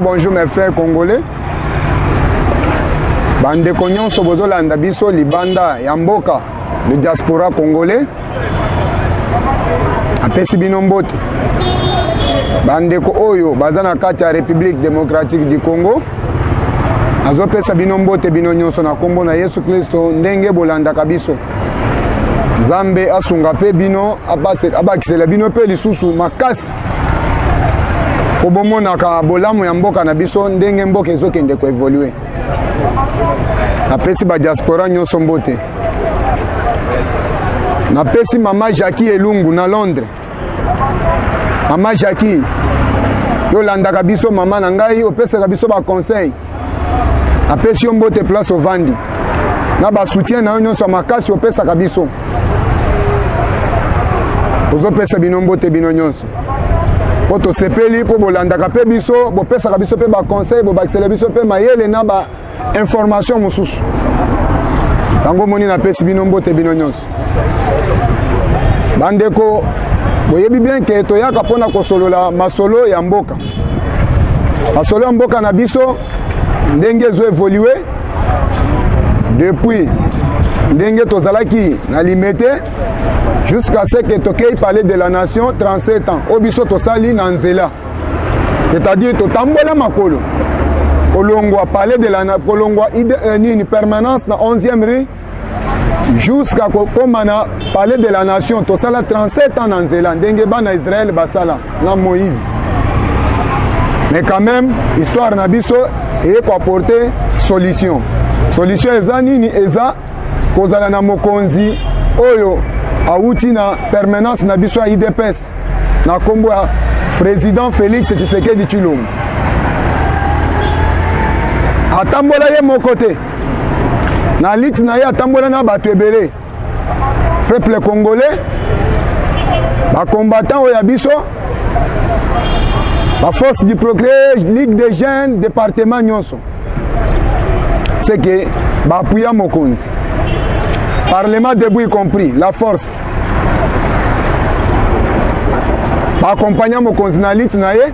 Bonjour mes frères congolais. Bande Konyon Sobozolanda Biso Libanda Yamboka, le diaspora congolais. Apesi binombote. Bande ko oyo bazana kati ya République démocratique du Congo. Azopesa binombote binonyonso na kombo na Yesu Kristo ndenge bolanda kabiso. Zambe asunga pe bino abakisela bino pe lisusu makasi. Kobomona ka bolamu ya mboka na biso ndenge mboka ezokende ko évoluer. Napesi ba diaspora nyonso mbote. Napesi mama Jackie Elungu na Londres. Mama Jackie yo landa biso mama na ngai opesa biso ba conseil. Napesi yo mbote place ovandi. Na ba soutien na nyonso makasi opesa biso. Ozopesa bino mbote bino nyonso. Poto sepeli po bolandaka pe biso, bo pesa biso pe ba conseil, bo bakisela biso pe mayele na ba information mususu. Tango moni na pesi bino mbote bino nyonso. Bandeko boyebi bien ke toyaka pona kosolola masolo ya mboka. Masolo ya mboka na biso ndenge ezo évoluer depuis ndenge tozalaki na limité jusqu'à ce que Tokei parlait de la nation 37 ans. Obiso tosali nanzela. C'est-à-dire totambola makolo. Kolongwa parler de la kolongwa une permanence na 11e rue jusqu'à komana parler de la nation tosala 37 ans nanzela. Ndenge bana Israël basala na Moïse. Mais quand même histoire na biso et pour apporter solution. Solution eza nini eza kozala na mokonzi oyo Aouti na permanence na biso IDPS na kombo ya président Félix Tshisekedi Tshilombo. Atambola ye mokote. Na lit na ye atambola na bato ebele. Peuple congolais ba combattant oya biso la force du progrès, Ligue des jeunes, département nyonso. C'est que ba appuya mokonzi. Parlement debout y compris, la force. Accompagnant mon konzinalit na ye.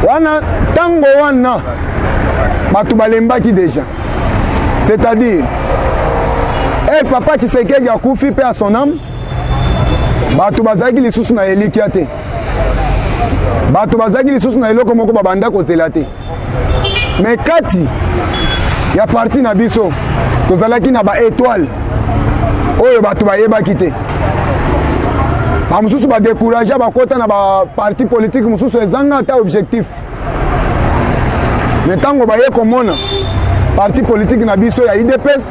Wana tango wana batu balemba ki déjà. C'est-à-dire papa Tshisekedi a kufi pe à son âme. Batu bazaki lisusu na elikia te. Batu bazaki lisusu na eloko moko babanda kozela te. Mais kati ya parti na biso tozalaki na ba étoile. Oyo batu bayebaki te. Ba mususu ba décourager ba kota na ba parti politique mususu ezanga ta objectif. Mais tango baye komona parti politique na biso ya IDPS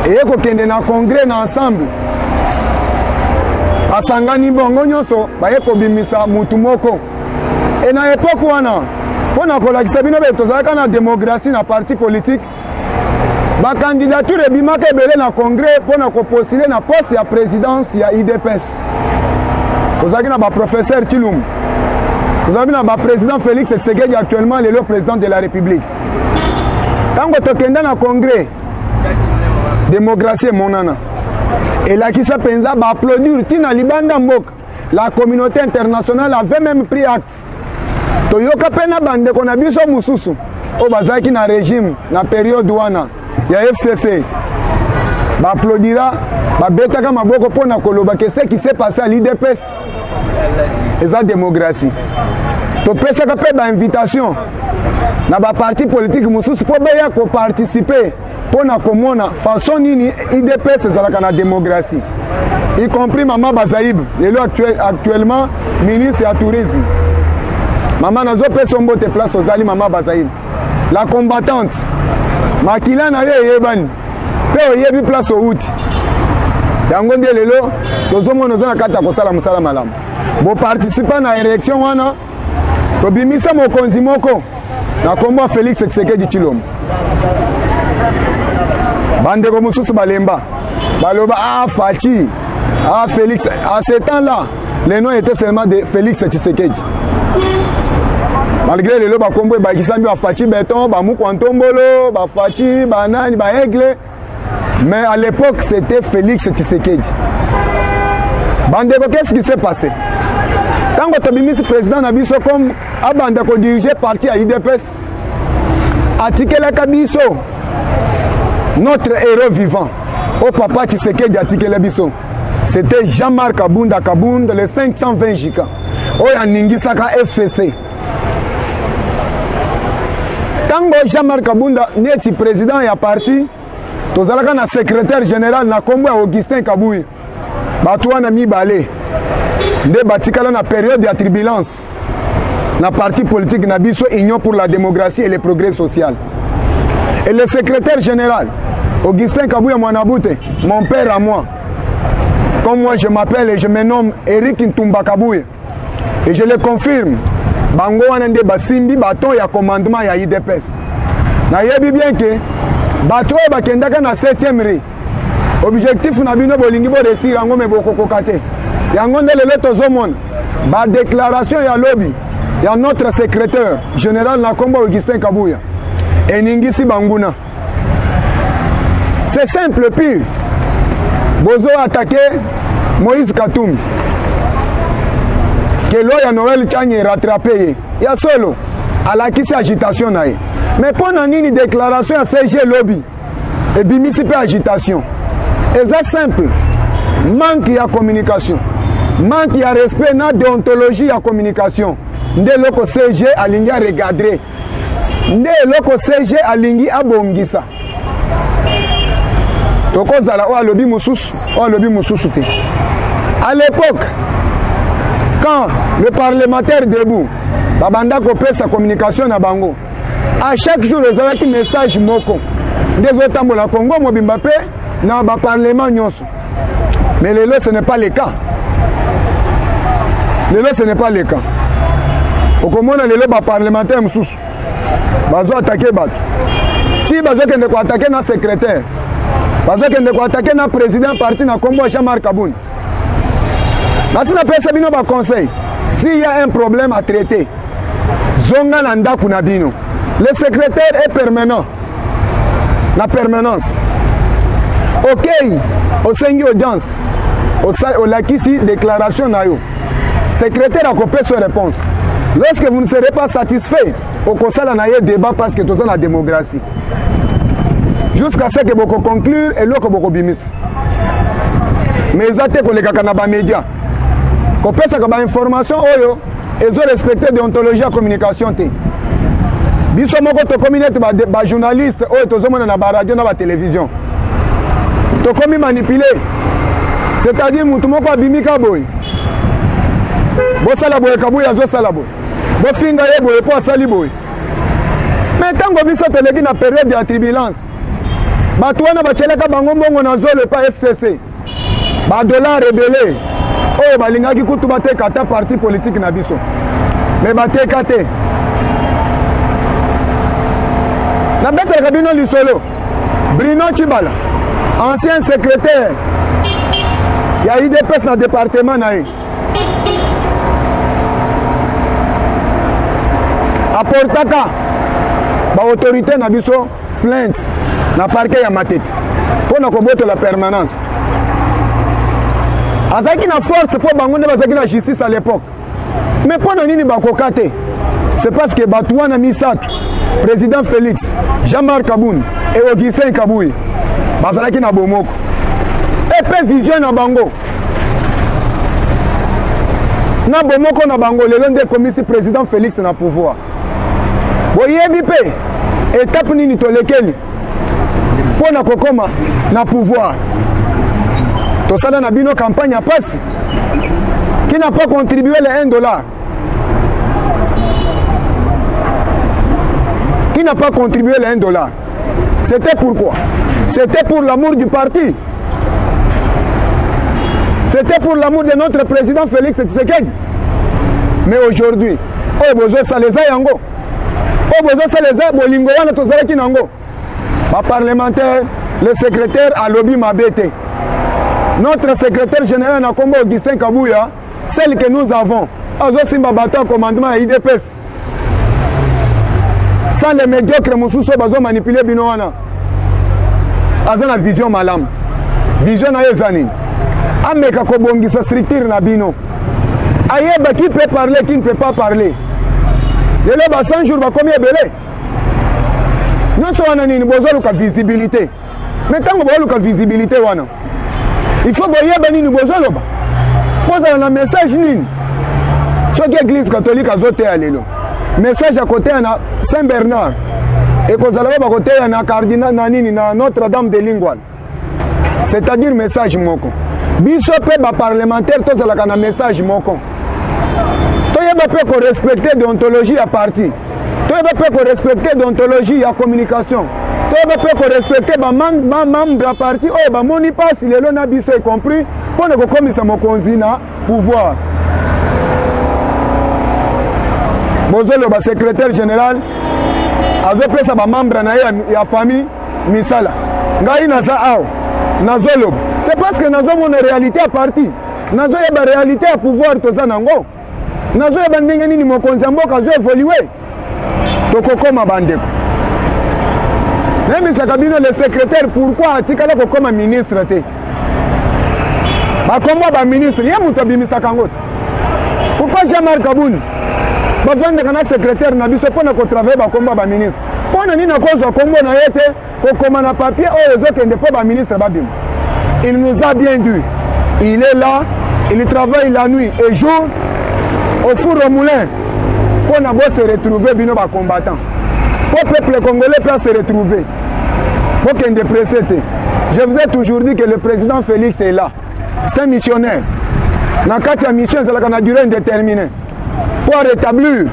et ko kende na congrès na ensemble. Asangani bongo nyonso baye ko bimisa mutu moko. Et na époque wana pona ko la kisabino be tozalaka na démocratie na parti politique. Ba candidature ebimaka ebele na congrès pona ko postuler na poste ya présidence ya IDPS. Ozaki na ba professeur Tshilombo. Ozaki na ba président Félix Tshisekedi actuellement le président de la République. Tango tokenda na congrès démocratie monana. Et là qui penza ba applaudir tina libanda mboka. La communauté internationale avait même pris acte. Toyoka pena bande kona biso mususu. O bazaki na régime na période wana. Il y a FCC. Ba applaudira, ba betaka maboko pona koloba que ce qui s'est passé à l'IDPS. Et la démocratie. To pesa ka pe ba invitation. Na ba parti politique mususu po beya ko participer pona komona façon nini IDPS ezalaka na démocratie. Y compris Maman Bazaïb, actuellement ministre du tourisme. Maman nazo pesa mbote place ozali Maman Bazaïne. La combattante. Makila na ye yebani. Pe oyebi place outi. Yango ndie lelo tozomona na kata kosala musala malamu. Bo participer na élection wana tobimisa mokonzi moko na kombo Félix Tshisekedi Tshilombo. Bandeko mususu balemba. Baloba Fachi. Félix. À ce temps-là, le nom était seulement de Félix Tshisekedi. Malgré les lois, Bakombo et Bakisambi, Fachi Béton, Bamukwantombolo, Fachi, Banani, Baegle. Mais à l'époque, c'était Félix Tshisekedi. Bandeko, qu'est-ce qui s'est passé? Tant que tu président Nabiso comme Abandako dirigeait parti à IDPS, Atikela Kabiso, notre héros vivant, au papa Tshisekedi Atikela Biso, c'était Jean-Marc Kabunda Kabunda, le 520 Jika. Oya Ningisaka FCC. Tango Jean-Marc Kabunda n'est président et à parti, tozalaka na secrétaire général na kombo Augustin Kabouy. Batouana na mibale. Nde batikala na période de turbulence. Na parti politique na biso Union pour la démocratie et le progrès social. Et le secrétaire général Augustin Kabouy Mwanabute, mon père à moi. Comme moi je m'appelle et je me nomme Eric Ntumba Kabouy. Et je le confirme. Bango wanende basimbi baton ya commandement ya IDPS. Na yebi bien que bato bakendaka na 7e rue. Objectif na bino bolingi bo réussir yango me bokoko te. Yango ndele le tozomona ba déclaration ya lobby ya notre secrétaire général na kombo Augustin Kabouya. Eningisi banguna. C'est simple pire. Bozo attaquer Moïse Katumbi. Que l'oya Noël Tchanye rattrapé. Il y a solo. À la qui c'est agitation. Mais pendant une déclaration à CG Lobby. Et bimisi pe agitation. Et c'est simple. Manque de communication. Manque de respect na déontologie de communication. Nde loko CG alingi a regarder. Nde loko CG alingi a bongisa. Toko zala o alobi mususu. O alobi mususu te. À l'époque, quand le parlementaire debout, Babanda copie sa communication na bango, à chaque jour, ils ont un message moko. Des autres dans le Congo, Mobimbape, dans le parlement nyonso. Mais le lot, ce n'est pas le cas. Le lot, ce n'est pas le cas. Au Congo, le lot parlementaire, ils ont attaqué Bato. Si ils ont attaqué notre secrétaire, ils ont attaqué notre président parti dans le Congo, Jean-Marc Kaboun. Si on appelle ça un conseil, s'il y a un problème à traiter, Zonga Nanda Kunabino, le secrétaire est permanent. La permanence. Ok, au sein de l'audience, au lakisi déclaration nayo. Secrétaire a copié sa réponse. Lorsque vous ne serez pas satisfait, au conseil on a eu débat parce que tout ça la démocratie. Jusqu'à ce que vous conclure et l'autre vous bimis. Mais ils ont été pour les canaba médias. Qu'on peut savoir information, ils ont respecté la déontologie de communication. Ils sont des journalistes, ils sont des radio, des télévision. Ils sont manipulés. C'est-à-dire que tout le monde a bimi kaboy. Bo sala boy kaboy azo sala boy. Bo finga ye boy po sali boy. Mais tant que biso teleki na période de turbulence. Batu wana bacheleka bango mbongo na zolo pa FCC. Ba dollar rebelle. Oh, balingaki kutu bateka ta parti politique na biso. Mais bateka te. Na bete kabino lisolo. Bruno Chibala, ancien secrétaire. Il y a eu des personnes dans le département naï. Apportaka ba autorité na biso plainte na parquet ya Matete. Pour na koboto la permanence. Azaki na force pour bangonde bazaki na justice à l'époque. Mais pour nini bakokate, c'est parce que Batouana Misato, président Félix, Jean-Marc Kaboun et Augustin Kabouy, bazalaki na bomoko. Et pe vision na bango. Na bomoko na bango le londe commissaire président Félix na pouvoir. Boyebi pe étape nini tolekeli. Pour na kokoma na pouvoir. Tosala na bino campagne à passe qui n'a pas contribué les $1. Qui n'a pas contribué les 1 dollar? C'était pourquoi? C'était pour l'amour du parti. C'était pour l'amour de notre président Félix Tshisekedi. Mais aujourd'hui, oh besoin ça les a yango. Oh besoin ça les a bolingo wana tozala kinango. Ma parlementaire, le secrétaire à lobby Mabete. Notre secrétaire général na Kombo Augustin Kabouya, celle que nous avons, Azo Simba Bata commandement à IDPS. Sans les médiocres Moussousso bazo manipuler bino wana. Azo na vision malam. Vision na yezani. Ameka kobongisa structure na bino. Ayeba qui peut parler, qui ne peut pas parler. Les lois 100 jours, combien belé? Nous sommes en besoin de visibilité. Mais quand on a visibilité, il faut que nous besoin de un message. Ce qui est l'église catholique a zoté à l'élo. Message à côté de Saint-Bernard. Et qu'on a à côté de Cardinal Nanini, Notre-Dame de Lingual. C'est-à-dire message moko. Biso pe ba parlementaire to zala kana message moko. To yeba pe ko respecter déontologie à parti. To yeba pe ko respecter déontologie à communication. To yeba pe ko respecter ba membre à parti o ba moni passe lelo na biso y compris pour ne ko komisa mokonzi na pouvoir. Bozolo ba secrétaire général azo pesa ba membre na ya famille misala. Ngai na za ao. Nazolo. C'est parce que nous avons une réalité à partir. Nous avons une réalité à pouvoir. Nous avons une réalité à pouvoir. Même si le secrétaire, pourquoi a-t-il comme ministre? Comme ministre, il y a un ministre. Pourquoi Jean-Marc Kaboun? Le secrétaire n'a pas travaillé comme ministre. Pour comme un papier, les autres ne peuvent pas ministre. Il nous a bien dit. Il est là, il travaille la nuit et jour au four au moulin pour se retrouver bino ba combattant. Pour le peuple congolais peut se retrouver. Pour qu'il ne presse. Je vous ai toujours dit que le président Félix est là. C'est un missionnaire. Dans la mission, c'est la durée indéterminée. Pour rétablir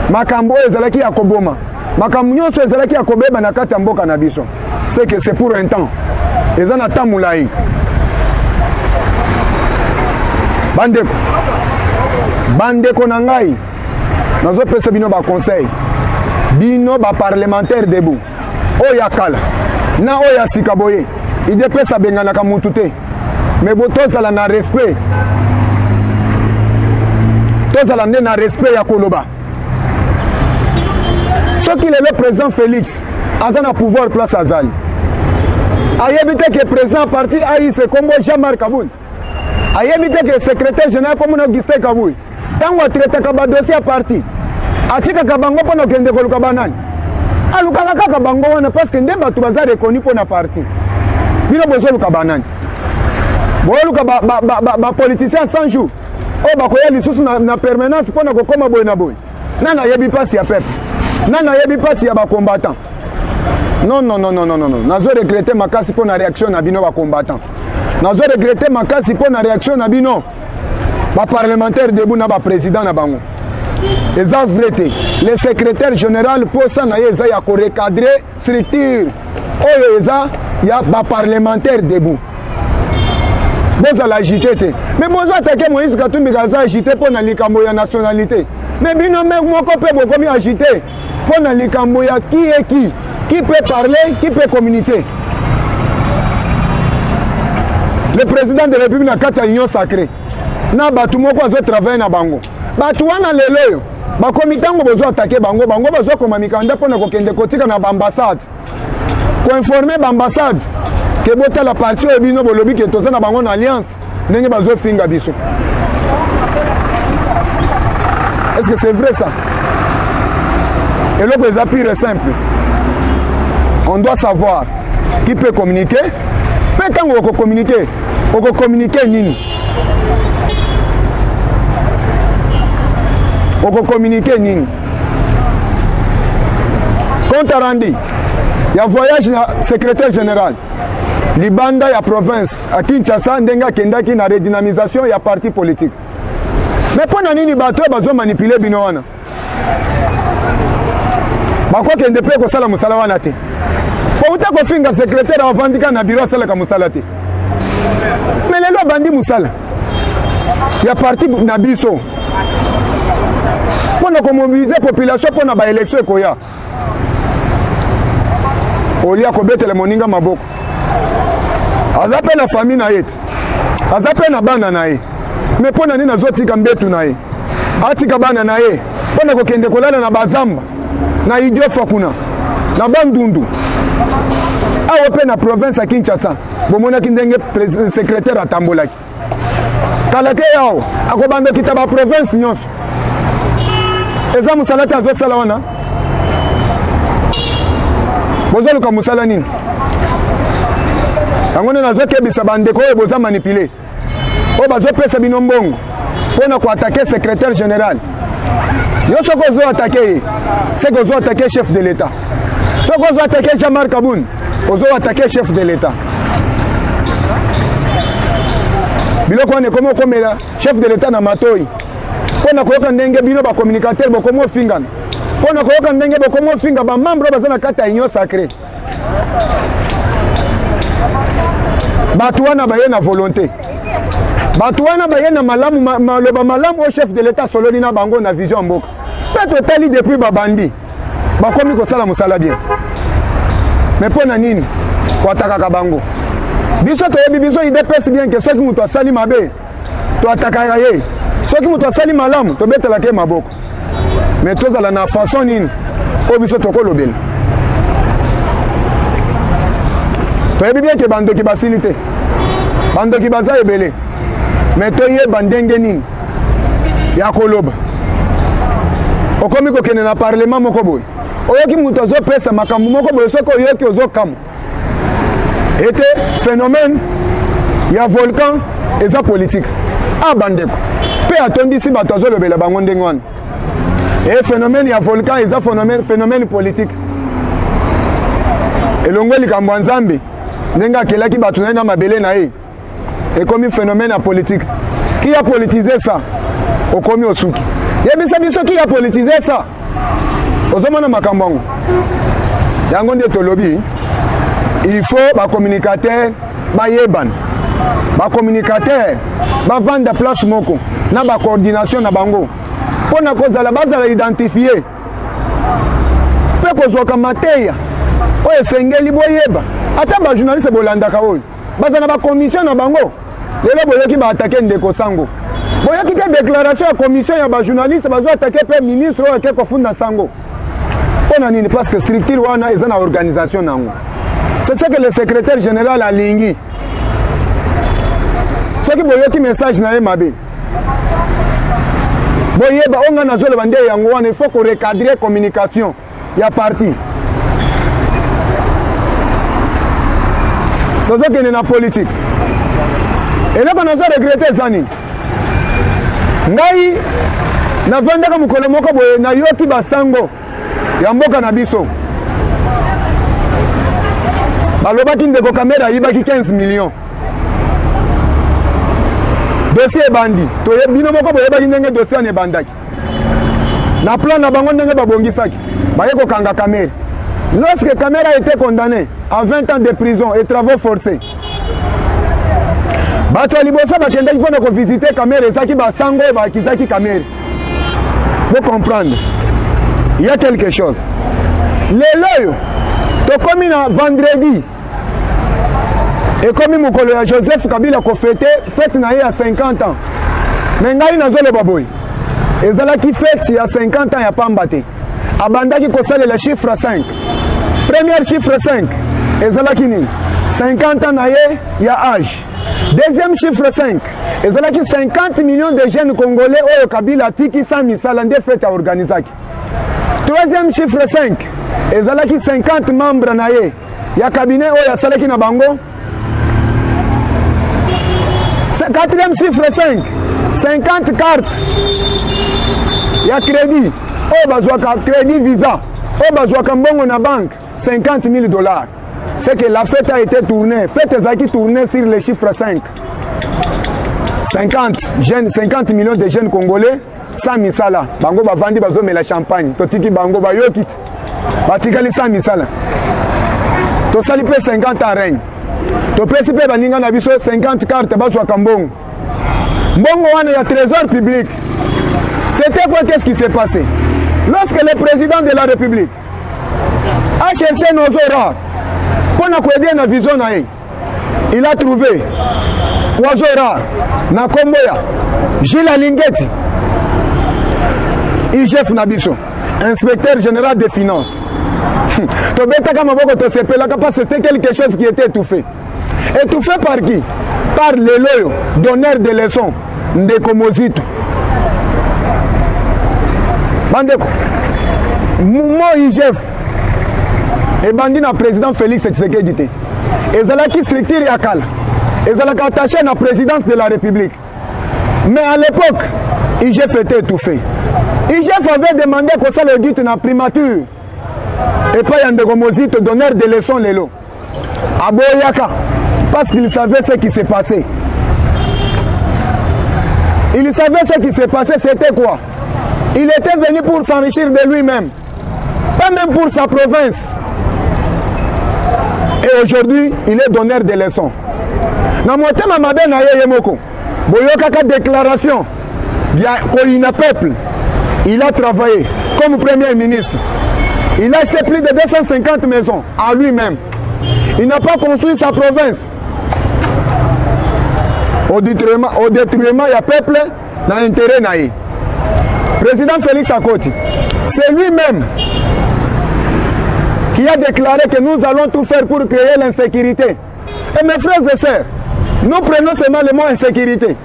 Makambo et Zalaki Akoboma. Makambo et Zalaki Akobeba na kati mboka na biso. C'est que c'est pour un temps. Et ça n'a pas moulaï. Bandeko nangai. Nous avons fait bino ba conseil. Bino ba parlementaire debout. Oya kala. Na oya sikaboye. Il dépêche à bengana kamutute. Mais boto ça na respect. Tout ça na respect ya koloba. Ce qu'il est le président Félix, Azan a pouvoir place à Zali. Ayébité que le président parti Aïe, c'est comme Jean-Marc Kaboun. Ayébité que le secrétaire général comme Augustin Kaboui. Tant qu'on traite un dossier à parti, Atika Kabango pour nous kende koluka banane. Alukaka Kabango parce que ndemba tu bazar reconnu pour na parti. Bino besoin luka banane. Bo luka ba politicien 100 jours. Oh ba koya lisusu na permanence pour na kokoma boy na boy. Nana yebi passe ya peuple. Nana yebi passe ya ba combattant. Non. Nazo regretter ma casse pour la réaction na bino ba combattant. Nazo regretter ma casse pour la réaction na bino ba parlementaire debout na ba président na bango. Eza vrete. Le secrétaire général pour ça na yeza ya ko recadrer structure. Oyo eza ya ba parlementaire debout. Boza la agité. Mais boza attaquer Moïse Katumbi gaza agité pour na likambo ya nationalité. Mais bino mec moko pe boko mi agité pour na likambo ya qui est qui. Qui peut parler, qui peut communiquer. Le président de la République n'a qu'à l'union sacrée. Na batu moko azo travailler na bango. Batu wana lelo. Ba komitango besoin attaquer bango, bango besoin comme mikanda pour na kokende kotika na ambassade. Ko informer l'ambassade que bota la partie ebino bolobi que toza na bango na alliance. Ndenge bazo finga biso. Est-ce que c'est vrai ça? Et le plus pire est simple. On doit savoir qui peut communiquer. Mais quand on peut communiquer nini. On peut communiquer nini. Quand on rendu, il y a voyage secrétaire général. Libanda, il y a province. À Kinshasa, Ndenga Kendaki, na redynamisation, il y a parti politique. Mais pour nini bateau, ils ont manipulé Binoana. bakokende mpe kosala mosala wana te po uta kofinga secrétaire avandika na biro asalaka mosala te me lelo abandi mosala ya parti na biso mpona komobilize population mpona baélection ekoya olia kobetela moninga maboko aza mpe na famille na ye te aza mpe na bana na ye me mpona nini azotika mbetu na ye atika bana na ye mpona kokende kolala na bazamba na idiofa kuna na bandundu awa mpe na province ya Kinshasa bomonaki ndenge secrétaire atambolaki kala te yawo akobanda kita baprovince nyonso eza mosala te azosala wana bozoluka mosala nini yango nde nazokebisa bandeko oyo boza manipule oyo bazopesa bino mbongo mpona koatake secrétaire général yo soki ozoatake ye seke ozoatake chef de l'état soki ozoatake Jean-Marc Aboun ozoatake chef de l'état biloko wana ekomi okomela chef de l'état na matoi mpona koyoka ndenge bino bacommunicateur bokomi ofingana mpona koyoka ndenge bokomi ofinga bamembre oyo baza na kati ya union sacré bato wana baye na volonté bato wana baye na malamu maloba malamu oyo chef de l'état sololi na bango na vision ya mboka mpe totali depuis babandi bakomi kosala mosala bien me mpo na nini koatakaka bango biso toyebi biso idps bien ke soki moto asali mabe toatakaka ye soki moto asali malamu tobetelaka ye maboko me tozala na façon nini oyo biso tokolobela toyebi bien ke bandoki basili te bandoki baza ebele me toyeba ndenge nini ya koloba okomi kokende na parlement moko boye oyoki moto azopesa makambo moko boye soki oyoki ozokamwa ete phénomène ya volcan eza politique bandeko mpe atondisi bato azolobela bango ndenge wana phénomène ya volcan eza phénomène politique elongo likambo ya nzambe ndenge akelaki bato na ye na mabele na ye ekomi phénomène ya politique ki ya politize sa okomi osuki yebisa biso ki ya politize sa ozomona makambo yango yango nde tolobi il faut bacommunicateur bayebana bacommunicateur bavanda place moko na bacoordination na bango mpona kozala bazala identifie mpe kozwaka mateya oyo esengeli boyeba ata bajournaliste bolandaka oyo baza na bakomission na bango lelo boyoki baatake ndeko sango boyoki te déclaration ya commission ya bajournaliste bazoatake mpe ministre oyo ake kofunda sango mpona nini parce que structure wana eza na organisation nango c'est ce que le secrétaire général alingi soki boyoki message na ye mabe boyeba onga nazoloba nde yango wana il faut korecadrer communication ya parti tozokende na politique eloko nazo regrete eza nini ngai navandaka mokolo moko boye nayoki basango ya mboka na biso balobaki ndeko kamera ayibaki 15 millions dossier ebandi bino moko boyebaki ndenge dossier wana ebandaki na plan na bango ndenge babongisaki baye kokanga kamera lorsque kamera a été condamné à 20 ans de prison et travaux forcés bato ya liboso bakendaki mpona kovisite kamera ezaki basango oyo bakizaki kamera po comprendre il y a quelque chose lelo oyo tokomi na vendredi ekomi mokolo ya Joseph Kabila kofete fete na ye ya 50 ans me ngai nazoloba boye ezalaki fete ya 50 ans ya pamba te abandaki kosalela chiffre 5 première chiffre 5 ezalaki nini 50 ans na ye ya âge deuxième chiffre 5 ezalaki 50 millions de jeunes congolais oyo Kabila atiki sans misala nde fete aorganizaki troisième chiffre 5 ezalaki 50 membres na ye ya cabinet oyo asalaki na bango quatrième chiffre 5 50 cartes ya crédit oyo bazwaka crédit visa oyo bazwaka mbongo na banque 50 000 $. C'est que la fête a été tournée. Fête ezaki tournée sur le chiffre 5. 50 millions de jeunes congolais sans misala. Bango bavandi bazomela champagne. Totiki bango bayokit. batikali sa misala tosali pe 50 ans règne topesi pe baninga na biso 50 cartes bazwaka mbongo wana ya trésor public. C'était quoi? Qu'est-ce qui s'est passé? Lorsque le président de la République a cherché nos rares pour nous aider dans la vision, il a trouvé oiseau rare na Komboya, Gilles Alingeti, IGF Nabiso, inspecteur général des finances. C'était quelque chose qui était étouffé. Étouffé par qui? Par les loyaux, donneurs de leçons, de Komozito. Bandeko, moi IGF, et bandi na président Félix Tshisekedi te. Ezalaki structure yakala. Ezalaki attaché à la présidence de la République. Mais à l'époque, IGF était étouffé. IGF avait demandé qu'on soit l'audit dans la primature. Et pas Yandego Mozito, donneur de leçons Lelo. À Boyaka. Parce qu'il savait ce qui s'est passé. Il savait ce qui s'est passé, c'était quoi? Il était venu pour s'enrichir de lui-même. Pas même pour sa province. Et aujourd'hui, il est donneur de leçons. Dans mon thème, déclaration, il a peuple. Il a travaillé comme premier ministre. Il a acheté plus de 250 maisons à lui-même. Il n'a pas construit sa province. Au détriment, il y a peuple dans l'intérêt naïf. Président Félix Akoti, c'est lui-même qui a déclaré que nous allons tout faire pour créer l'insécurité. Et mes frères et sœurs, nous prenons seulement le mot insécurité.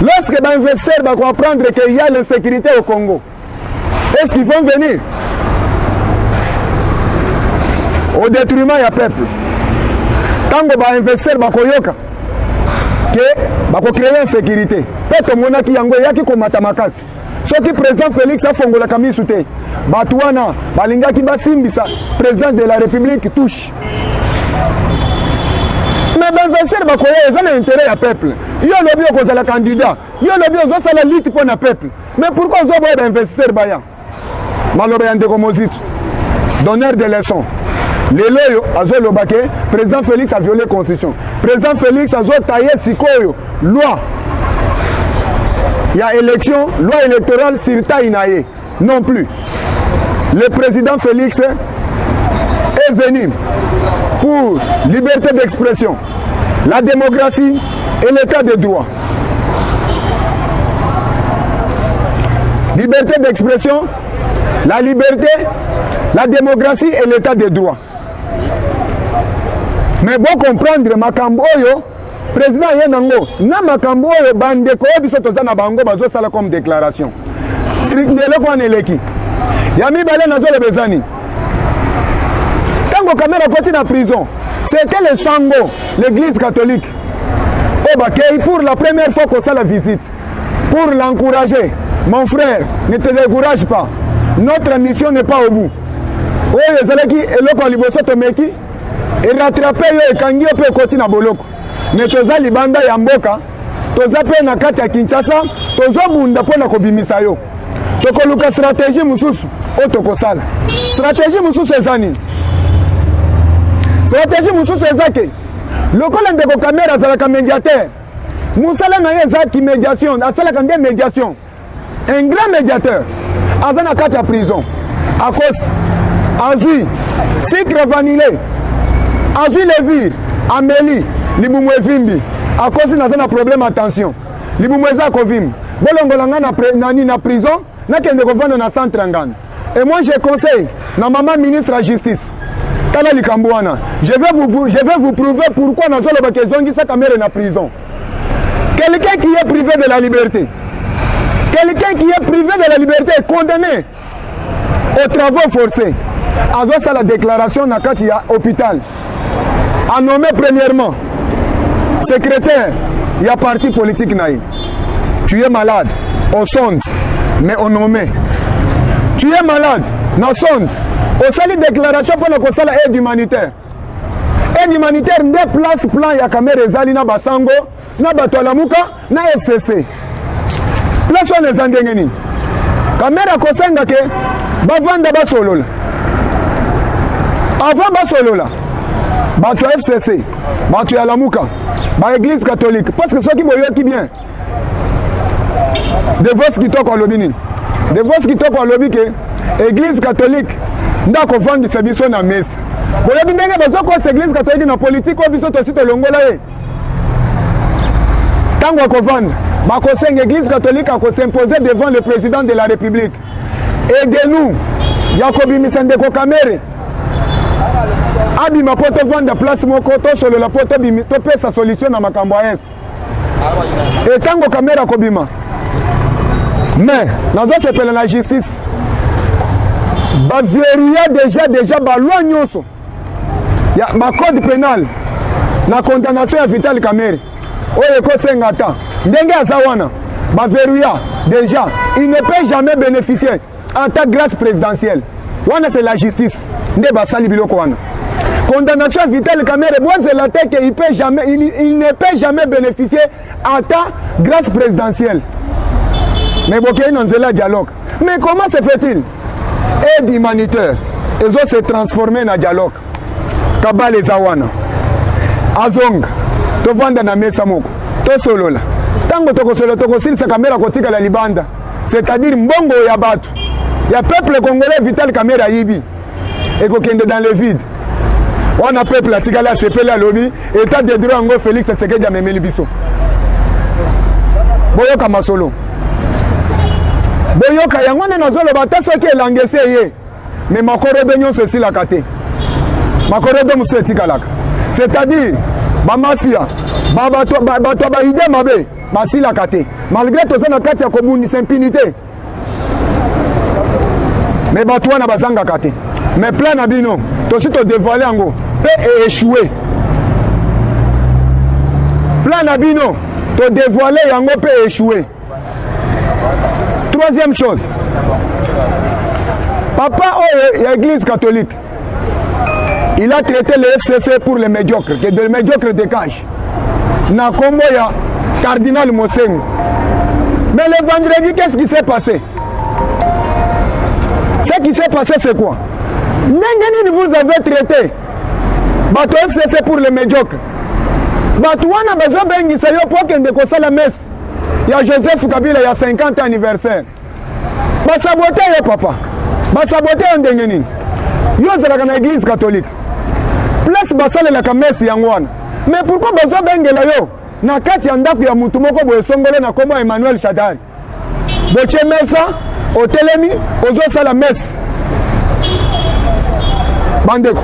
Lorsque les investisseurs vont apprendre qu'il y a l'insécurité au Congo, est-ce qu'ils vont venir? Au détriment, il y a peuple. Quand les investisseurs vont créer l'insécurité, peut-être que ce qui président Félix a fait la camille sous terre. Batouana, Balinga qui basimbisa, président de la République touche. Mais l'investisseur va connaître l'intérêt du peuple. Il y a le bio que le candidat. Il y a le bio que la lutte pour le peuple. Mais pourquoi vous avez investisseur baya? Malobéan de Komozit, donneur de leçons. Les loyaux, Azo Lobake, président Félix a violé la constitution. Président Félix a taillé Sikoyo, loi. Il y a élection, loi électorale sur Taïnaïe. Non plus. Le président Félix est venu pour liberté d'expression, la démocratie et l'état de droit. Liberté d'expression, la liberté, la démocratie et l'état de droit. Mais bon comprendre, Makamboyo, président Yenango, na Makamboyo, Bandeko, Bisotozana Bango, Bazo Sala comme déclaration. Strictele kwa neleki. Yami Bale Nazo le Bezani. Tango Kamera côté na prison, c'était le Sango, l'église catholique. Au Bakay, pour la première fois qu'on ça la visite, pour l'encourager. Mon frère, ne te décourage pas. Notre mission n'est pas au bout. Oui, Zalaki, et le Koliboso Tomeki, et rattraper et Kangi peut côté na Boloko. Mais toza libanda ya mboka, toza pe na kati ya Kinshasa, toza bunda po na kobimisa yo. Tokoluka stratégie mususu otokosala. Stratégie mususu ezani. Stratégie mususu ezake. Lokola ndeko kamera zalaka médiateur. Musala na ye zaki médiation, asala kande médiation. Un grand médiateur. Azana kati ya prison. À cause azui Sikre Vanille. Azui Levir, Amélie, Liboumwe Vimbi. À cause nazana problème attention. Liboumwe za kovim. Bolongolanga na prison. Et moi je conseille na maman ministre de la justice Tala Likambouana, je vais vous prouver pourquoi nous avons sa caméra en prison. Quelqu'un qui est privé de la liberté, quelqu'un qui est privé de la liberté est condamné aux travaux forcés. Azosa la déclaration na kati ya hôpital a nommé premièrement secrétaire il y a parti politique naïf. Tu es malade, on sonde. Mais on nommé. Tu es malade, non sonde. On sali déclaration pour le conseil aide humanitaire. Aide humanitaire ne place plan ya caméra ezali na basango, na batwalamuka, na FCC. Place on ezandengeni. Caméra kosenga ke bavanda basolola. avant basolola bato ya FCC bato ya Lamuka ba église catholique parce que ceux qui boyoki bien de vos kitoko alobi nini de vos kitoko alobi ke église catholique ndako vandi sa biso na messe boyoki ndenge bazokosa église catholique na politique oyo biso tosi tolongola ye ntango akovanda bakosenga église catholique akos'imposer devant le président de la république aidez-nous ya kobimisa ndeko Kamere abima po tovanda place moko tosolola po topesa solution na makambo ya est etango Kamere akobima mais nazosepela na justice baverrouilla déjà balwa nyonso ya code pénal na condamnation ya Vital Kamere oyo ekosenga ata ndenge aza wana baverrouilla déjà il ne peut jamais bénéficier en ta grâce présidentielle. Wana c'est la justice. Nde basali biloko wana. Condamnation Vital Kamere, c'est la tête qu'il peut jamais, il ne peut jamais bénéficier en ta grâce présidentielle. Mais bokei non c'est la dialogue. Mais comment se fait-il? Aide humanitaire. Ils ont se transformé en dialogue. Kabale zawana. Azong. To vanda na mesa moko. To solola. Tango toko solo toko silisa kamera kotika la libanda. C'est-à-dire mbongo ya batu. Il y a peuple congolais Vital Kamere Yibi et kokende dans le vide. On a peuple atikala à CP la lobby état de droit ngo Félix Tshisekedi amemeli biso. Boyoka masolo. Boyoka yango na zolo bataso ke langese ye. Mais makoro benyo ceci la kate. Makoro de muso etikalaka. C'est-à-dire ba mafia, ba idée mabe, ba sila kate. Malgré tout ça na kati ya kobundi impunité. Mais batouana na bazanga kate. Mais plan na bino, to si to dévoiler ango, peut échouer. Plan na bino, to dévoiler yango peut échouer. Troisième chose. Papa oh l'église catholique. Il a traité le FCC pour les médiocres, que de médiocres dégage. Na kombo ya cardinal Mosengo. Mais le vendredi, qu'est-ce qui s'est passé? Ce qui s'est passé, c'est quoi? Vous avez traité Bato FCC pour les médiocres. Batouana besoin bengi sayo pour qu'il ne la messe. Il y a Joseph Kabila, il y a 50 anniversaire. Ba saboter yo papa. Ba saboter on dengeni. Yo zala na église catholique. Place basale la kamesi yangwana. Mais pourquoi besoin bengi la yo? Na kati ya ndako ya mutu moko boye songolo na koma Emmanuel Shadari. Boche mesa otelemi ozo sala messe. Bandeko.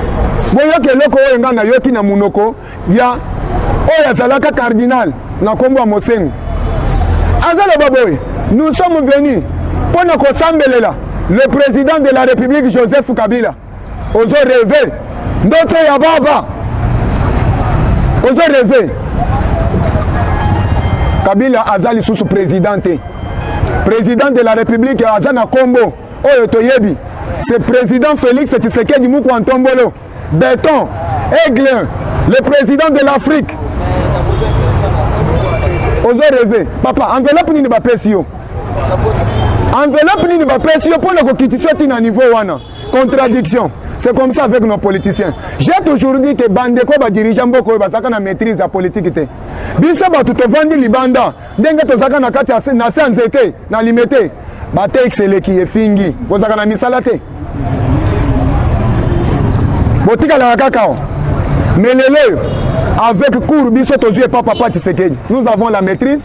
Boyoke loko oyo ngana yoki na munoko ya oya zalaka cardinal na kombo Mosengo. Azalo baboy, nous sommes venus pour nous kosambelela le président de la République Joseph Kabila. Ozo rêver ndoto ya baba. Ozo rêver. Kabila azali sous présidente. Président de la République azana Kombo. Oyo toyebi. C'est président Félix Tshisekedi Muku Antombolo. Béton, Aigle, le président de l'Afrique. Ozo rêver. Papa, enveloppe ni ba pesio. Enveloppe ni ba pesio pour la constitution à niveau wana. Contradiction. C'est comme ça avec nos politiciens. J'ai toujours dit que bandeko ba dirigeant boko ba saka na maîtrise la politique té. Biso ba tout vandi libanda. Denga to saka na kati na sanzete na limité. Ba te excellé qui est fingi. Ko saka na misala té. Botika la kakao. Mais lelo avec cours biso to jouer papa Tshisekedi. Nous avons la maîtrise.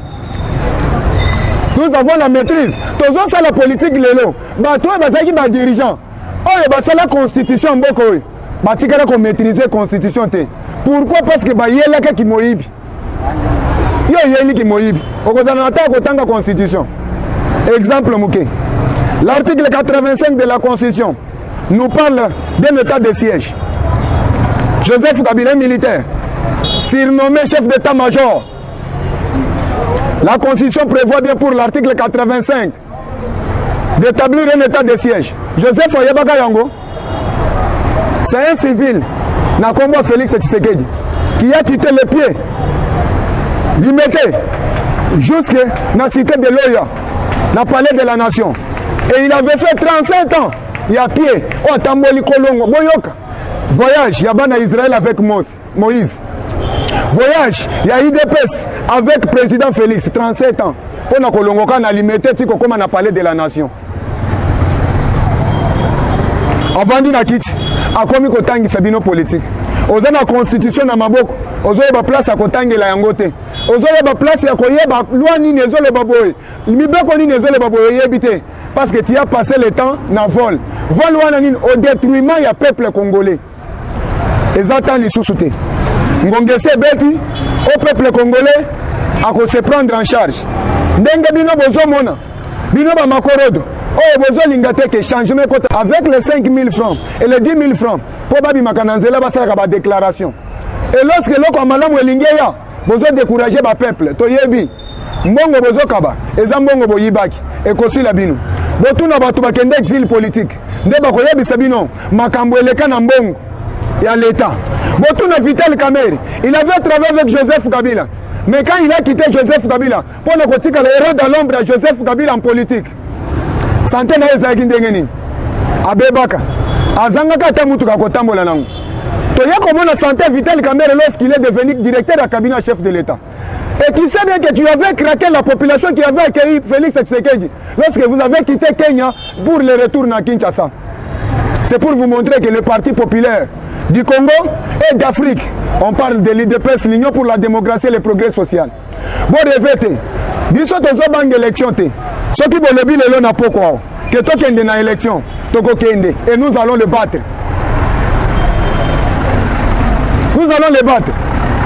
Nous avons la maîtrise. Tozo ça la politique lelo. Ba toi ba saki ba dirigeant. Oh, il y a la constitution, il y a maîtriser la constitution. Pourquoi? Parce que il y a qui moïb. Il y a qui moïb. Il y a la constitution. Exemple, l'article 85 de la constitution nous parle d'un état de siège. Joseph Kabila militaire, surnommé chef d'état-major. La constitution prévoit bien pour l'article 85 d'établir un état de siège. Joseph Oyebaka Yango, c'est un civil, n'a combat Félix Tshisekedi, qui a quitté les pieds, limité, jusqu'à la cité de Loya, la palais de la nation. Et il avait fait 37 ans, il y a pied, oh Tamboli Kolongo, Boyoka. Voyage, il y a Bana Israël avec Moïse. Voyage, il y a IDPS avec le président Félix, 37 ans. Pour que l'on a limité, comme on a parlé de la nation. Avant de quitter, à quoi on a sabino politique. On a la constitution dans Maboko, on a la place à Kotangi la Yangote. On a la place à Koyeba, loin ni nezo le baboy. Mibeko ni nezo le baboy yebité. Parce que tu as passé le temps dans vol. Vol au détruiment, il y a peuple congolais. Et ça attend les sous-soutés. Ngongese beti au peuple congolais à se prendre en charge. Ndenge bino bozo mona. Bino ba makorodo. Oh bozo lingate que changement avec les 5 000 francs et les 10 000 francs. Probablement makananzela ba sala ba déclaration. Et lorsque loko malamu elingeya bozo décourager ba peuple. Toyebi. Mbongo bozo kaba. Eza mbongo boyibaki. Et kosi la bino. Botuna batu bakende exil politique. Nde bakoyebisa bino makambo eleka na mbongo ya l'État. Botuna Vital Kamerhe, il avait travaillé avec Joseph Kabila. Mais quand il a quitté Joseph Kabila, pour ne côté que le héros de l'ombre de Joseph Kabila en politique. Santé na ezaki ndengeni. Abebaka. Azanga kata mutu kakotambola nango. Toya komona Santé Vital Kamerhe lorsqu'il est devenu directeur de cabinet chef de l'État. Et tu sais bien que tu avais craqué la population qui avait accueilli Félix Tshisekedi lorsque vous avez quitté Kenya pour le retour à Kinshasa. C'est pour vous montrer que le Parti populaire du Congo et d'Afrique, on parle de l'IDPS, l'Union pour la démocratie et le progrès social. Bon, répétez, biso tozo bang élection te. Ce qui veut le bilan là n'a pas quoi. Que toi qui es dans l'élection, toko kende et nous allons le battre. Nous allons le battre.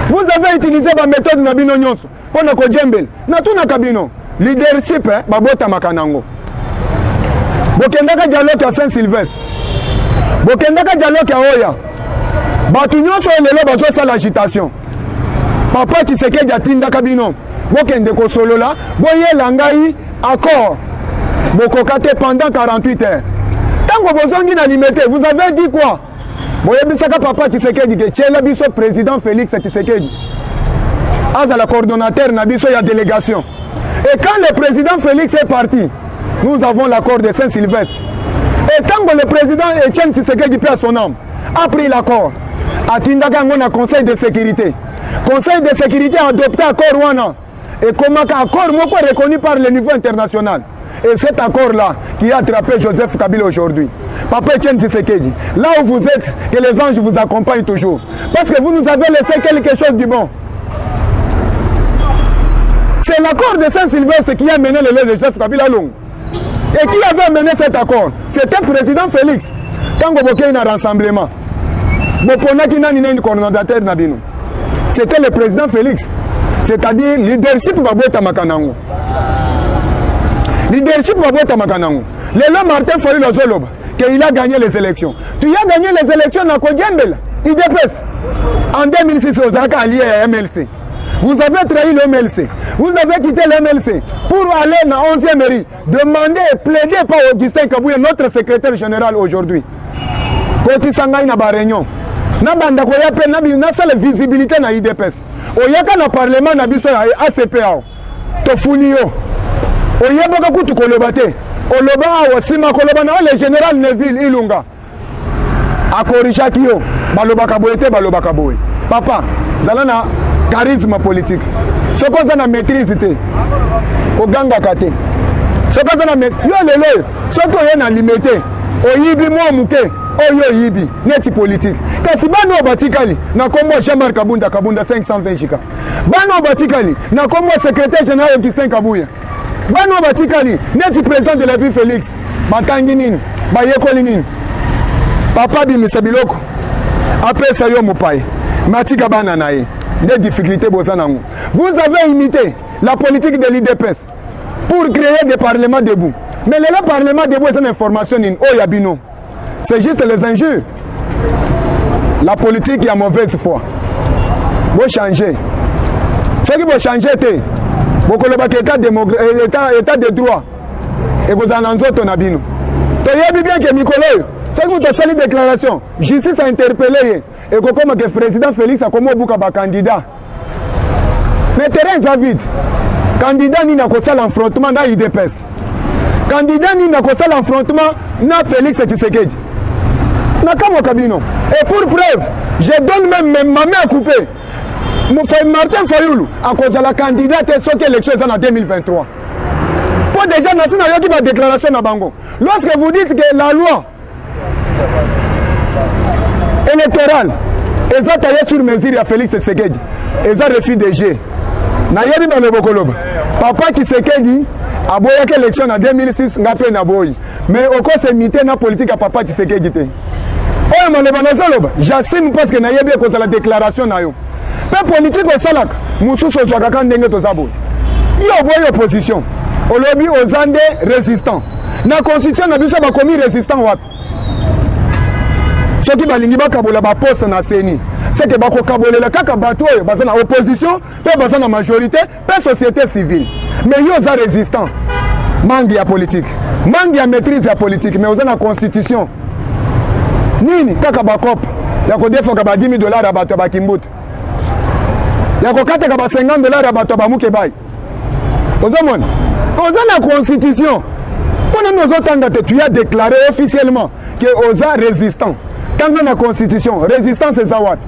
Vous avez utilisé la méthode Nabino Nyonso. On a ko djembel. Na tuna kabino. Leadership babota makanango. Bokendaka dialogue à Saint-Sylvestre. Bokendaka dialogue à Oya. Batu nyonso lelo bazo sa l'agitation. Papa Tshisekedi atinda kabino. Bokende ko solola, boye langai accord. Bokokate pendant 48 heures. Tango bozongi na limité, vous avez dit quoi? Boyebisaka papa Tshisekedi que tchela biso président Félix Tshisekedi. Aza la coordonnateur na biso ya délégation. Et quand le président Félix est parti, nous avons l'accord de Saint-Sylvestre. Et tant que le président Etienne Tshisekedi paie son âme, a pris l'accord. Atindaka ngona conseil de sécurité. Conseil de sécurité a adopté accord wana. Et comment accord moko reconnu par le niveau international. Et cet accord-là qui a attrapé Joseph Kabila aujourd'hui. Papa Etienne Tshisekedi, là où vous êtes, que les anges vous accompagnent toujours. Parce que vous nous avez laissé quelque chose du bon. C'est l'accord de Saint-Sylvestre qui a mené le lait de Joseph Kabila Long. Et qui avait mené cet accord? C'était le président Félix. Quand vous avez un rassemblement, c'était le président Félix. C'est-à-dire leadership Babota Makanango. Leadership Babota Makanango. Le long Martin Fayulu Lozoloba, qu'il a gagné les élections. Tu as gagné les élections dans Kodjembel, IDPS. En 2006, vous avez allié à MLC. Vous avez trahi le MLC. Vous avez quitté le MLC pour aller dans 11e mairie, demander et plaider par Augustin Kabouya, notre secrétaire général aujourd'hui. Quand il s'engage dans la réunion, na banda ko ya pe na sala visibilité na IDPS. Oyaka na parlement na biso ya ACPA. To funio. Oyeboka kutu koloba te. Oloba wasima koloba na le général Neville Ilunga. Akorisha kiyo, baloba kaboyete baloba kaboy. Papa, zalana charisme politique. Soko za na maîtrise te. Oganga kate. Soko za na yo lelo, soko ye na limité. Oyibi mo muke. Oyo yibi neti politique. Kasi bano batikali na kombo Jean-Marc Kabunda 520 chika. Bano batikali na kombo secrétaire général Augustin Kabouya. Bano batikali neti président de la République Félix. Batangi nini? Bayekoli nini? Papa bimisa biloko. Après ça yo mopaye. Matika bana nae. Des difficultés bozanango. Vous avez imité la politique de l'IDPS pour créer des parlements debout. Mais le parlement debout c'est une information in oyabino. C'est juste les injures. La politique est à mauvaise foi. Vous changez. Ce qui vous changer, c'est l'état de droit. Et vous en avez un abino. Tu sais bien que Nicolas, ce que vous avez fait une déclaration, justice a interpellé. Et comme le président Félix a comme un candidat. Mais terrain va vite. Candidat n'a pas fait l'affrontement dans l'IDPS. Candidat n'a pas fait l'affrontement dans Félix Tshisekedi. Nakamo Kabino. Et pour preuve, je donne même ma main à couper. Martin Fayoulou, à cause de la candidate et sauter l'élection en 2023. Pour déjà, Nassi n'a pas de déclaration à Bango. Lorsque vous dites que la loi électorale est taillée sur mesure à Félix Tshisekedi, et ça refus de G. Nayebi Balobokoloba. Papa Tshisekedi a boyé l'élection en 2006, n'a pas naboyi. Mais au cours de mité na politique à Papa Tshisekedi. Oh, j'assume parce que Nayebi a causé la déclaration na yo. Mais politique au salak, Moussou Sozwaka Ndenge Tozabo. Il y a une opposition. Au lobby aux Andes résistants. Dans la constitution, on a vu ça commis résistant. Ce qui va l'ingiba kabola ba poste na CENI. C'est que bako kabola la kaka bato baza na opposition, pe baza na majorité, pe société civile. Mais yo za résistant. Mangi ya politique. Mangi ya maîtrise ya politique, mais aux na constitution. Nini kaka bakop. Ya ko defo ka ba $10,000 à bato ba kimbut. Ya ko kata ka ba $50 à bato ba mukebai. Ozomon. Oza la constitution. Pour nous autres, tu as déclaré officiellement que Oza résistant. Quand on a la constitution, résistance c'est Zawad.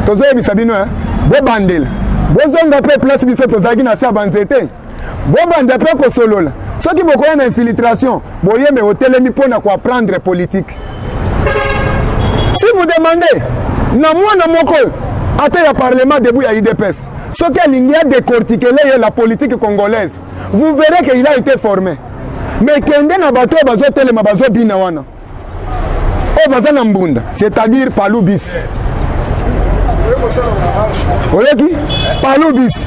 Tozo yebi sabino hein. Bo bandel. Bo zonga pe place biso tozaki na sa banzete. Bo bande pe ko solola. Ce qui beaucoup une infiltration, bo yeme hotelemi pona ko apprendre politique. Si vous demandez na mwana moko ate ya parlement debout ya IDPS. Ce qui a décortiqué la politique congolaise, vous verrez qu'il a été formé. Mais Kende na bato bazo telema bazo bina wana. O bazana mbunda, c'est-à-dire Paloubis. Oleki Paloubis.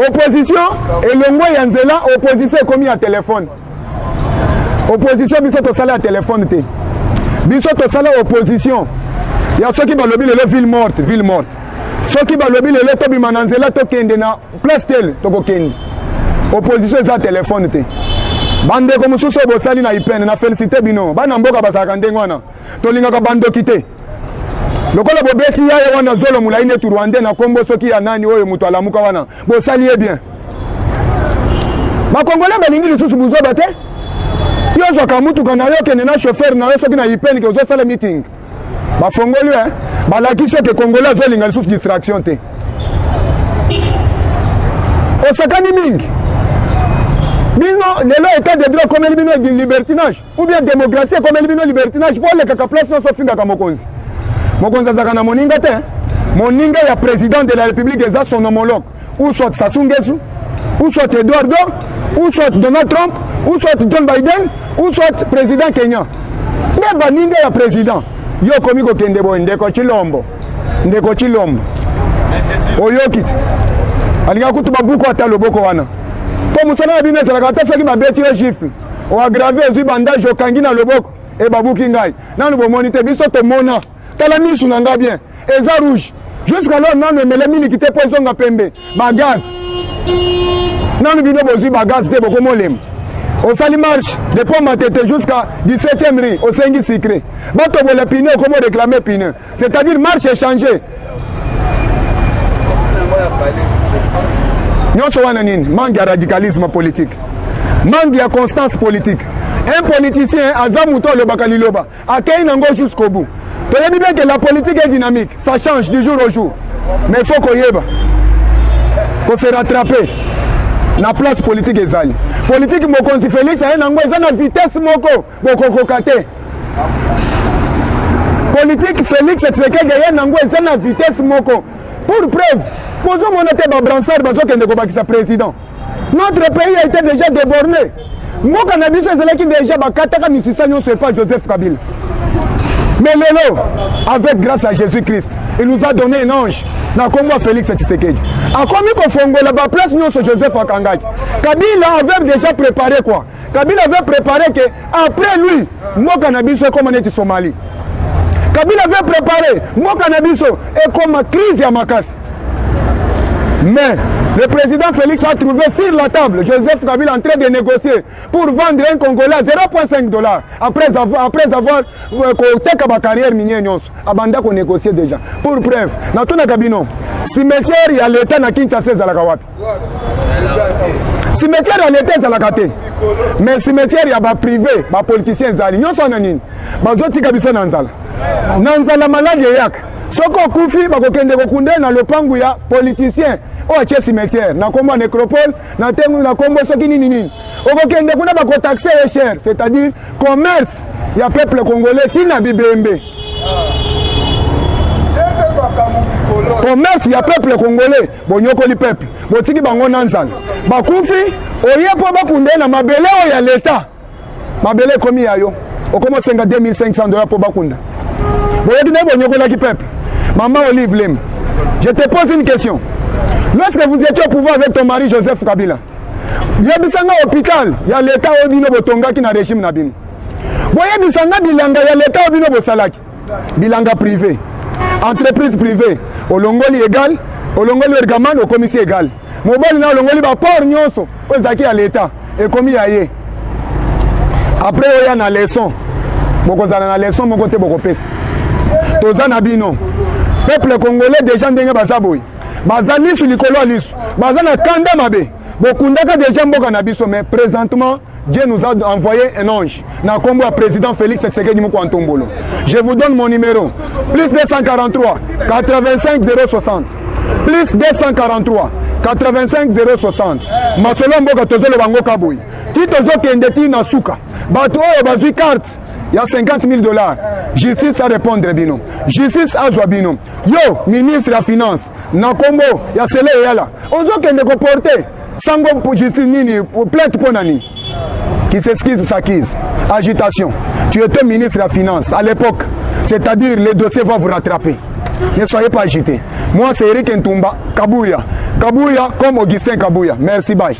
Opposition et Longo Yanzela, opposition commis à téléphone. Opposition biso to sala à téléphone té. Biso to sala opposition. Il y a ceux qui balobi le ville morte. Ce qui va le dire, le tobi mananzela to kende na place tel to ko kende. Opposition za téléphone te. Bande ko mususo bo sali na ipene na félicité bino. Bana mboka basaka ndengwana. To linga ka bando kité. Lokola bo beti ya wana zolo mulaine tu Rwanda na kombo soki ya nani oyo mutu alamuka wana. Bo sali bien. Ba Congolais balingi lisusu buzo bate. Yo zo ka mutu kana yo kende na chauffeur na yo soki na ipene ke zo sala meeting. Ba fongoli hein. Balaki ce que Congolais ont une sous distraction. Au sakani mingi. Bino, le état de droit comme éliminer le libertinage. Ou bien démocratie comme éliminer le libertinage. Pour les kaka place non sofinga ka mokonzi. Mokonzi zakana moninga te. Moninga ya président de la République eza son homologue. Ou soit Sassou Nguesso, ou soit Eduardo, ou soit Donald Trump, ou soit John Biden, ou soit président Kenya. Mais baninga ya président. Yo komiko kende bo ndeko chilombo oyokit alinga kutuba buko ata loboko wana po musana na bino ezalaka ata soki babeti yo gifle oagrave ezwi bandage okangi na loboko e babuki ngai nanu bomoni te biso tomona tala misu na nga bien eza rouge jusqu'alors nanu emele miliki te po ezonga pembe bagaz nanu bino bozwi bagaz te bokomolema au sali marche de Pont Matete jusqu'à 17e rue au Sengi Sikre. Bato bo le pine comment réclamer pine. C'est-à-dire marche échangée. Nyonso wana nini? Manque de radicalisme politique. Manque de constance politique. Un politicien azamuto le bakaliloba. Akei nango jusqu'au bout. Tenez bien que la politique est dynamique, ça change du jour au jour. Mais il faut qu'on y ait. Qu'on se rattraper. La place politique est zali. Politique mokonzi Félix a un na vitesse moko boko kate. Politique Félix Tshisekedi a na vitesse moko. Pour preuve, poso monete ba bransard bazo kende ko bakisa président. Notre pays a été déjà déborné. Moka na biso ezalaki déjà ba kataka misisa nyonso pas Joseph Kabila. Mais lelo, avec grâce à Jésus-Christ, il nous a donné un ange. Na Congo Félix Tshisekedi. A commis qu'on fongo la place nous sur Joseph Akangaki. Kabila avait déjà préparé quoi? Kabila avait préparé que après lui, moi cannabis comme on est Somalie. Kabila avait préparé moi cannabis et comme crise à Makas. Mais le président Félix a trouvé sur la table Joseph Kabila en train de négocier pour vendre un Congolais à $0.5 après avoir côté ma carrière minière abanda qu'on négocier déjà. Pour preuve, dans tout le cabinet, cimetière il y a l'état na Kinshasa zalaka wapi. cimetière ya l'état ezalaka te mais cimetière ya baprivé bapoliticien ezali nyonso wana nini bazotika biso na nzala maladi eyaka soki okufi bakokende kokunda na lopangu ya politicien oyo atie cimetière na kombo ya nécropole na kombo soki nini okokende kuna bakotaxe ye cher c'est-à-dire commerce ya peuple congolais tina bibembe commerce ya peuple congolais bonyokoli peuple botiki bango na nzala bakufi oye mpo bakunda na mabele oyo ya leta mabele ekomi ya yo okomosenga 2500 dollars mpo bakunda boyeki nde bonyokolaki peuple. Maman Olive Lem, je te pose une question. Lorsque vous étiez au pouvoir avec ton mari Joseph Kabila, yebisanga hôpital ya l'État obino botongaki na régime na bino. Boyebisanga bilanga ya l'État obino bosalaki. Bilanga privé. Entreprise privée. Olongoli égal, olongoli ergaman au commissaire égal. Mobali na olongoli ba port nyonso ozaki ya l'État et komi ya ye. Après oya na leçon. Bokozana na leçon moko te bokopesa. Toza na bino. Peuple congolais déjà ndenge baza boy. Baza lisu likolo lisu. Baza na kanda mabe. Bokundaka déjà mboka na biso mais présentement Dieu nous a envoyé un ange. Na kombo ya président Félix Tshisekedi Moko Antombolo. Je vous donne mon numéro. Plus 243 85 060. Plus 243 85 060. Masolo mboka tozolo bango kaboy. Ti tozo kende ti na suka. Bato oyo bazui carte. Il y a 50 000 dollars. Justice à répondre, bino. Justice à Zouabino. Yo, ministre de la Finance. Nakombo, il y a celle là. Ozo qui ne comporte. Sango pour justice nini, plainte pour nani. Qui s'excuse, s'acquise. Agitation. Tu étais ministre de la Finance à l'époque. C'est-à-dire, les dossiers vont vous rattraper. Ne soyez pas agité. Moi, c'est Eric Ntumba, Kabouya. Kabouya comme Augustin Kabouya. Merci, bye.